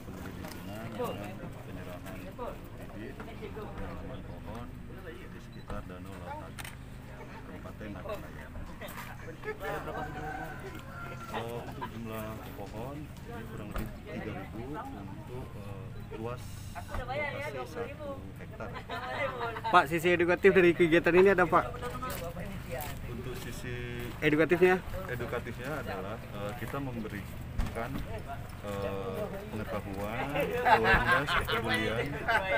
peduli lingkungan dengan penyerahan bibit tanaman pohon di sekitar Danau Laut Kabupaten Naganaya. Untuk jumlah pohon ini kurang lebih 3.000 untuk luas lokasi 1 hektar. Pak, sisi edukatif dari kegiatan ini ada Pak? Untuk sisi Edukatifnya? edukatifnya adalah kita memberikan pengetahuan, awareness, kepedulian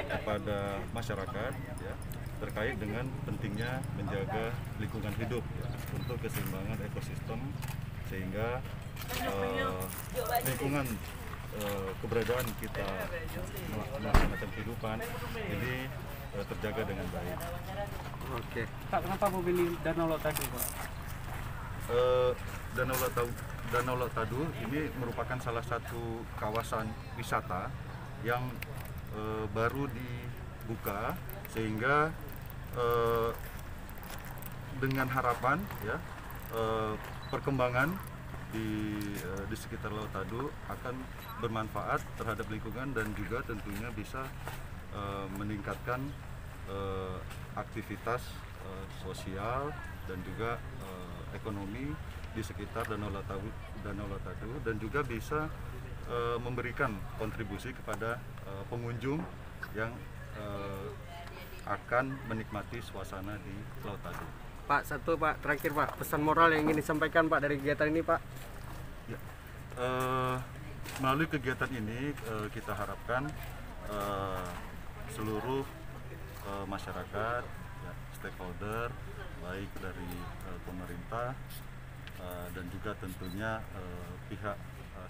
kepada masyarakat ya, terkait dengan pentingnya menjaga lingkungan hidup ya, untuk keseimbangan ekosistem sehingga lingkungan keberadaan kita melaksanakan kehidupan ini terjaga dengan baik. Oke. Pak, kenapa memilih Danau Laut Tadu, Pak? Danau Laut Tadu ini merupakan salah satu kawasan wisata yang baru dibuka sehingga dengan harapan ya perkembangan di sekitar Laut Tadu akan bermanfaat terhadap lingkungan dan juga tentunya bisa meningkatkan aktivitas sosial dan juga ekonomi di sekitar Danau Laut Tadu dan juga bisa memberikan kontribusi kepada pengunjung yang akan menikmati suasana di Laut Tadu. Pak, satu Pak, terakhir Pak, pesan moral yang ingin disampaikan Pak dari kegiatan ini Pak? Ya, melalui kegiatan ini kita harapkan seluruh masyarakat, ya, stakeholder, baik dari pemerintah dan juga tentunya pihak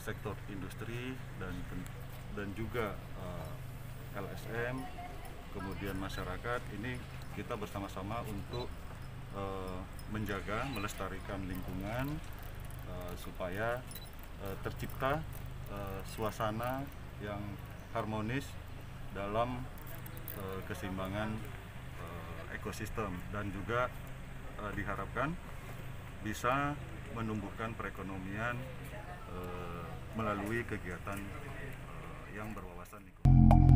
sektor industri dan juga LSM, kemudian masyarakat, ini kita bersama-sama untuk menjaga, melestarikan lingkungan supaya tercipta suasana yang harmonis dalam keseimbangan ekosistem dan juga diharapkan bisa menumbuhkan perekonomian melalui kegiatan yang berwawasan lingkungan.